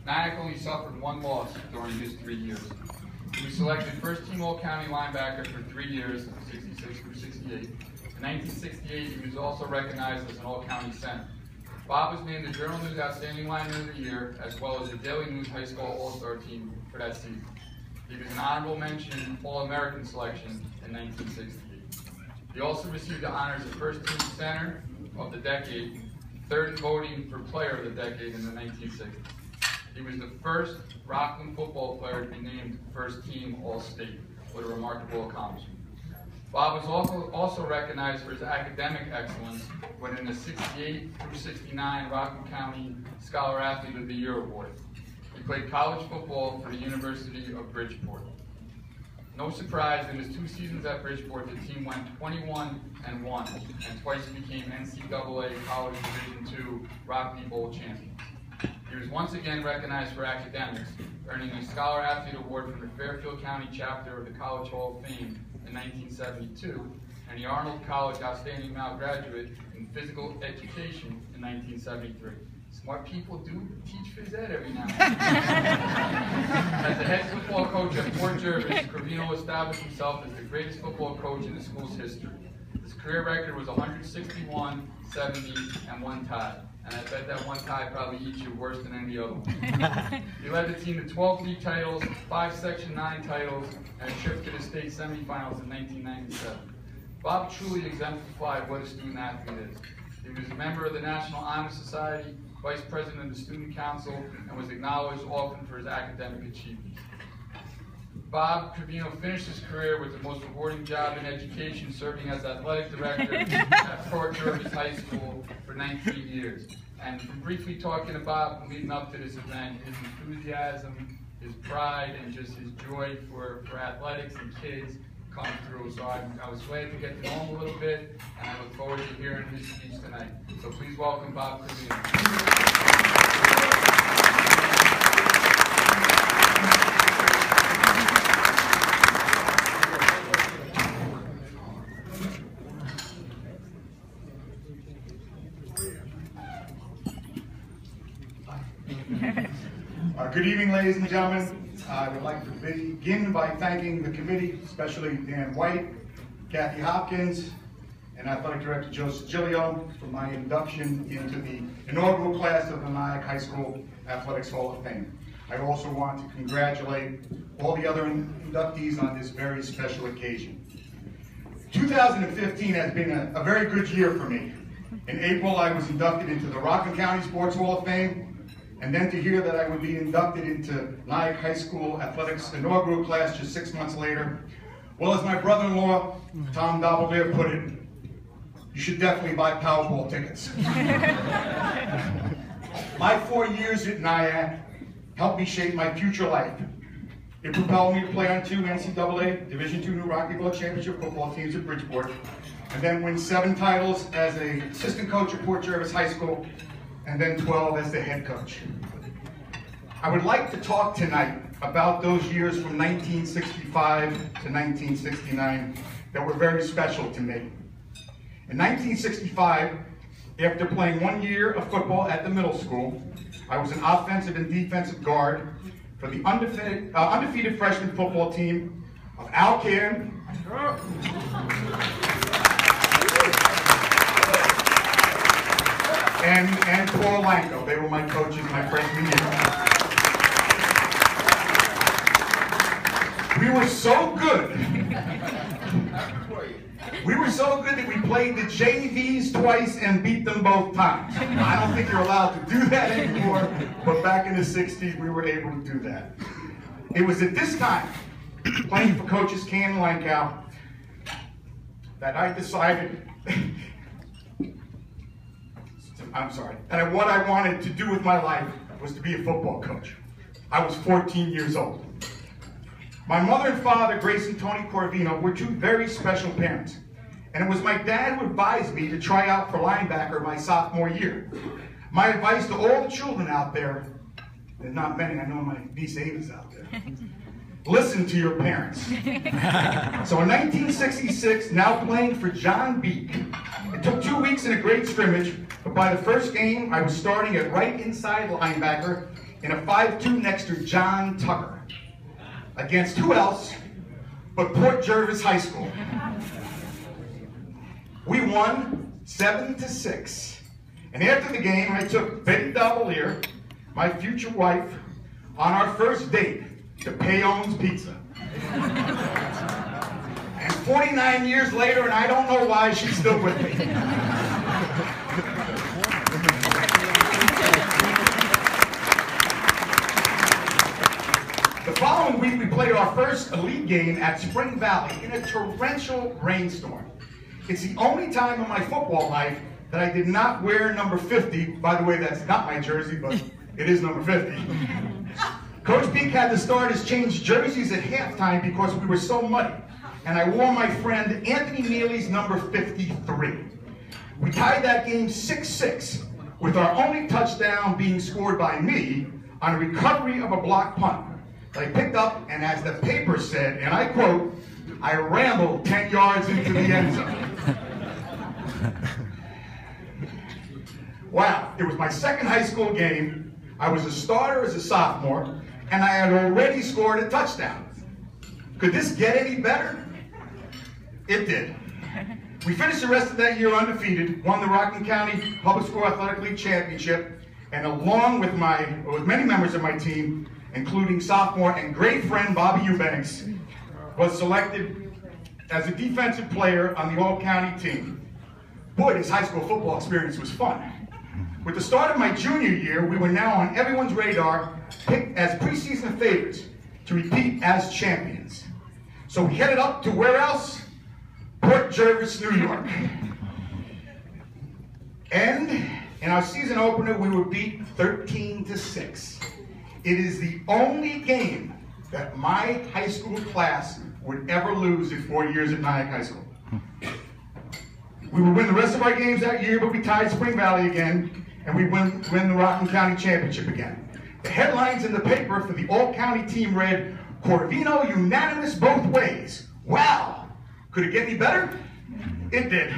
Nyack only suffered one loss during his 3 years. He was selected first-team All-County linebacker for 3 years, 66 through 68. In 1968, he was also recognized as an All-County center. Bob was named the Journal News Outstanding Lineman of the Year, as well as the Daily News High School All-Star Team for that season. He was an honorable mention All-American selection in 1968. He also received the honors of First-Team Center of the Decade, third in voting for Player of the Decade in the 1960s. He was the first Rockland football player to be named First-Team All-State, with a remarkable accomplishment. Bob was also recognized for his academic excellence, winning the 68 through 69 Rockland County Scholar Athlete of the Year award. He played college football for the University of Bridgeport. No surprise, in his 2 seasons at Bridgeport, the team went 21-1 and twice became NCAA College Division II Rocky Bowl champions. He was once again recognized for academics, earning a Scholar Athlete Award from the Fairfield County chapter of the College Hall of Fame in 1972, and the Arnold College Outstanding Male Graduate in Physical Education in 1973. Smart people do teach phys ed every now and then. As the head football coach at Fort Jervis, Corvino established himself as the greatest football coach in the school's history. His career record was 161, 70, and 1 tie. And I bet that 1 tie probably eats you worse than any other one. He led the team to 12 league titles, 5 Section 9 titles, and a trip to the state semifinals in 1997. Bob truly exemplified what a student athlete is. He was a member of the National Honor Society, vice president of the Student Council, and was acknowledged often for his academic achievements. Bob Corvino finished his career with the most rewarding job in education, serving as athletic director at Fort Jervis High School for 19 years. And from briefly talking to Bob leading up to this event, his enthusiasm, his pride, and just his joy for athletics and kids come through. So I was glad to get to know him a little bit, and I look forward to hearing his speech tonight. So please welcome Bob Corvino. Good evening, ladies and gentlemen. I would like to begin by thanking the committee, especially Dan White, Kathy Hopkins, and Athletic Director Joe Sigilio for my induction into the inaugural class of the Nyack High School Athletics Hall of Fame. I also want to congratulate all the other inductees on this very special occasion. 2015 has been a very good year for me. In April, I was inducted into the Rockland County Sports Hall of Fame, and then to hear that I would be inducted into Nyack High School Athletics inaugural class just 6 months later, well, as my brother-in-law, Tom Doublebear, put it, you should definitely buy Powerball tickets. My 4 years at Nyack helped me shape my future life. It propelled me to play on 2 NCAA Division II New Rocky Bowl Championship football teams at Bridgeport, and then win 7 titles as an assistant coach at Fort Jervis High School, and then 12 as the head coach. I would like to talk tonight about those years from 1965 to 1969 that were very special to me. In 1965, after playing 1 year of football at the middle school, I was an offensive and defensive guard for the undefeated freshman football team of Al Can, and Paul Lanko. They were my coaches my freshman year. We were so good. We were so good that we played the JVs twice and beat them both times. I don't think you're allowed to do that anymore, but back in the 60s, we were able to do that. It was at this time, playing for coaches Can and Lankow, that I decided and what I wanted to do with my life was to be a football coach. I was 14 years old. My mother and father, Grace and Tony Corvino, were 2 very special parents. And it was my dad who advised me to try out for linebacker my sophomore year. My advice to all the children out there, and not many, I know my niece Ava's out there, listen to your parents. So in 1966, now playing for John Beek, it took 2 weeks in a great scrimmage, but by the first game, I was starting at right inside linebacker, in a 5-2 next to John Tucker. Against who else but Port Jervis High School. We won 7-6. And after the game, I took Betty Davalier, my future wife, on our first date to Payone's Pizza. And 49 years later, and I don't know why, she's still with me. The following week, we played our first elite game at Spring Valley in a torrential rainstorm. It's the only time in my football life that I did not wear number 50. By the way, that's not my jersey, but it is number 50. Coach Peak had the starters change jerseys at halftime because we were so muddy, and I wore my friend Anthony Neely's number 53. We tied that game 6-6, with our only touchdown being scored by me on a recovery of a block punt that I picked up, and as the paper said, and I quote, I rambled 10 yards into the end zone. Wow, it was my second high school game. I was a starter as a sophomore, and I had already scored a touchdown. Could this get any better? It did. We finished the rest of that year undefeated, won the Rockland County Public School Athletic League Championship, and along with many members of my team, including sophomore and great friend Bobby Eubanks, was selected as a defensive player on the all-county team. Boy, this high school football experience was fun. With the start of my junior year, we were now on everyone's radar, picked as preseason favorites to repeat as champions. So we headed up to where else? Port Jervis, New York. And in our season opener, we were beat 13-6. It is the only game that my high school class would ever lose in 4 years at Nyack High School. We would win the rest of our games that year, but we tied Spring Valley again, and we win the Rockland County Championship again. The headlines in the paper for the all-county team read, Corvino unanimous both ways. Wow, could it get any better? It did.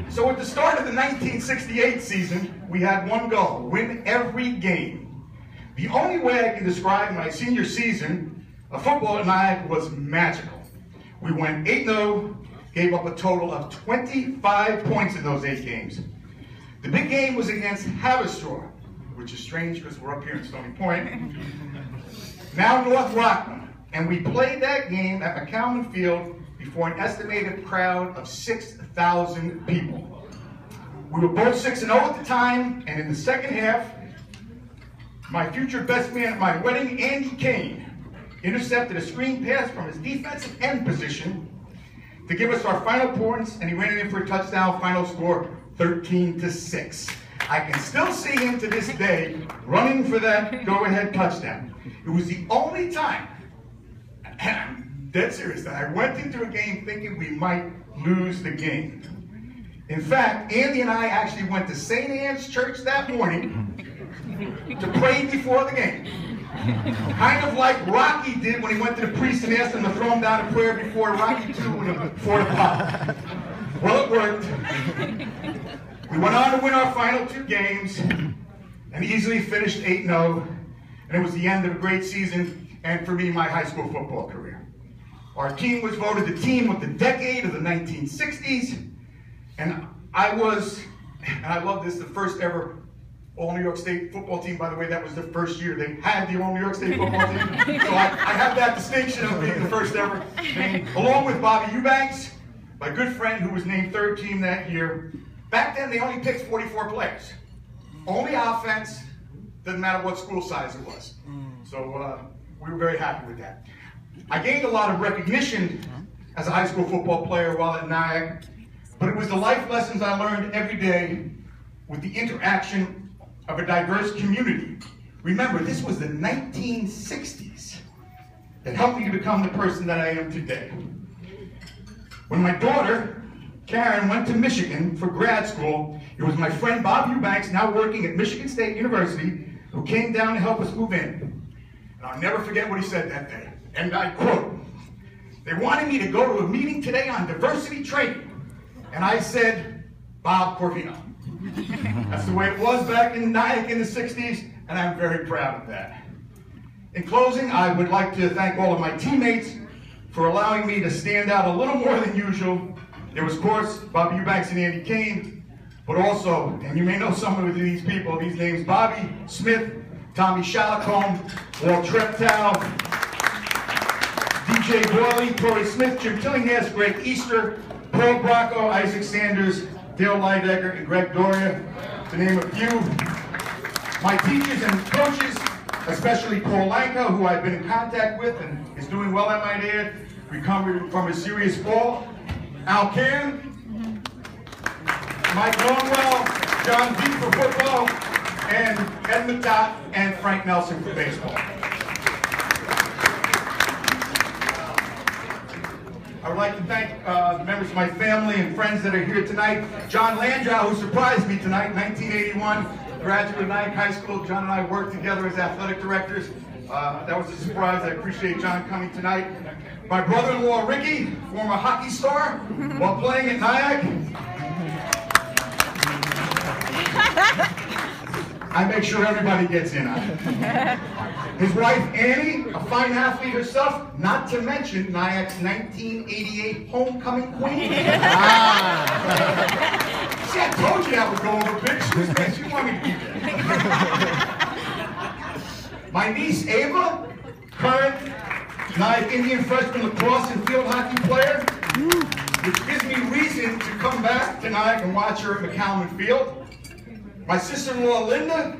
So at the start of the 1968 season, we had one goal, win every game. The only way I can describe my senior season of football at Nyack was magical. We went 8-0, gave up a total of 25 points in those 8 games. The big game was against Haverstraw, which is strange because we're up here in Stony Point, now North Rockland, and we played that game at McCalman Field before an estimated crowd of 6,000 people. We were both 6-0 at the time, and in the second half, my future best man at my wedding, Andy Kane, intercepted a screen pass from his defensive end position to give us our final points, and he ran it in for a touchdown, final score 13-6. I can still see him to this day running for that go-ahead touchdown. It was the only time, and I'm dead serious, that I went into a game thinking we might lose the game. In fact, Andy and I actually went to St. Anne's Church that morning to pray before the game. Kind of like Rocky did when he went to the priest and asked him to throw him down a prayer before Rocky II before the pop. Well, it worked. We went on to win our final 2 games and easily finished 8-0. And it was the end of a great season and, for me, my high school football career. Our team was voted the team of the decade of the 1960s. And I love this, the first ever All-New York State football team. By the way, that was the first year they had the All-New York State football team. So I have that distinction of being the first ever team, along with Bobby Eubanks, my good friend who was named 3rd team that year. Back then, they only picked 44 players. Only offense, doesn't matter what school size it was. So we were very happy with that. I gained a lot of recognition as a high school football player while at Nyack, but it was the life lessons I learned every day with the interaction of a diverse community. Remember, this was the 1960s that helped me to become the person that I am today. When my daughter, Karen, went to Michigan for grad school, it was my friend Bob Eubanks, now working at Michigan State University, who came down to help us move in. And I'll never forget what he said that day. And I quote, "They wanted me to go to a meeting today on diversity training." And I said, "Bob Corvino." That's the way it was back in Nyack in the 60s. and I'm very proud of that. In closing, I would like to thank all of my teammates for allowing me to stand out a little more than usual. There was, of course, Bobby Eubanks and Andy Kane, but also, and you may know some of these people, these names, Bobby Smith, Tommy Shalacombe, Walt Treptow, DJ Gorley, Torrey Smith, Jim Tillinghast, Greg Easter, Paul Bracco, Isaac Sanders, Dale Lidecker, and Greg Doria, to name a few. My teachers and coaches, especially Paul Lanka, who I've been in contact with and is doing well, I might add, recovering from a serious fall. Al Can, Mike Longwell, John D for football, and Ed Matat and Frank Nelson for baseball. I would like to thank the members of my family and friends that are here tonight. John Landau, who surprised me tonight, 1981, graduate of Nyack High School. John and I worked together as athletic directors. That was a surprise. I appreciate John coming tonight. My brother-in-law, Ricky, former hockey star, while playing at Nyack. I make sure everybody gets in on it. His wife, Annie, a fine athlete herself, not to mention Nyack's 1988 homecoming queen. See, I told you that would go over big shoes, man. She wanted me to be there. My niece, Ava, current Nyack Indian freshman lacrosse and field hockey player, which gives me reason to come back to Nyack and watch her at McCalman Field. My sister-in-law, Linda,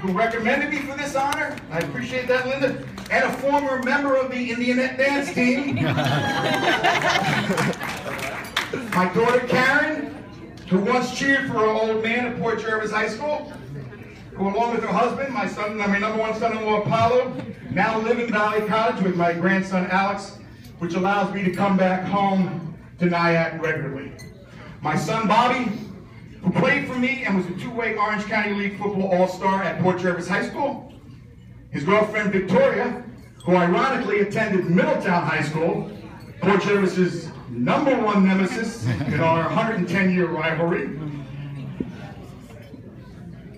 who recommended me for this honor. I appreciate that, Linda. And a former member of the Indianette dance team. My daughter, Karen, who once cheered for her old man at Port Jervis High School, who along with her husband, my number one son-in-law, Apollo, now live in Valley Cottage with my grandson, Alex, which allows me to come back home to Nyack regularly. My son, Bobby, who played for me and was a two-way Orange County League football all-star at Port Jervis High School. His girlfriend, Victoria, who ironically attended Middletown High School, Port Jervis's #1 nemesis in our 110-year rivalry.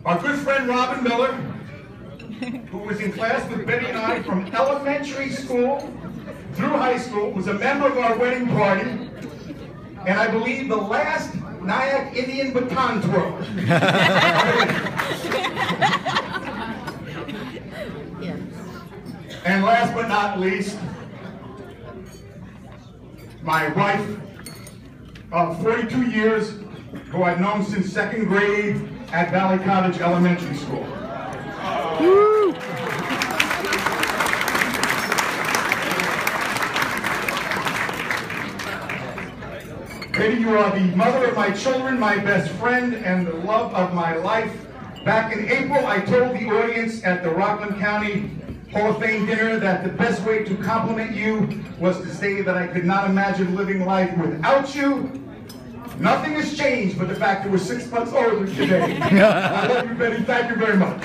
Our good friend, Robin Miller, who was in class with Betty and I from elementary school through high school, was a member of our wedding party, and I believe the last Nyack Indian baton twirl. And last but not least, my wife of 42 years, who I've known since 2nd grade at Valley Cottage Elementary School. Woo! Betty, you are the mother of my children, my best friend, and the love of my life. Back in April, I told the audience at the Rockland County Hall of Fame dinner that the best way to compliment you was to say that I could not imagine living life without you. Nothing has changed but the fact that we're 6 months older today. I love you, Betty. Thank you very much.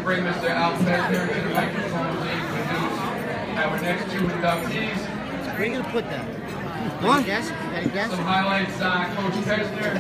Bring Mr. Al Pesner to the microphone, please, introduce our next 2 inductees. Where are you going to put them? One? Guess? Some highlights on Coach Pesner.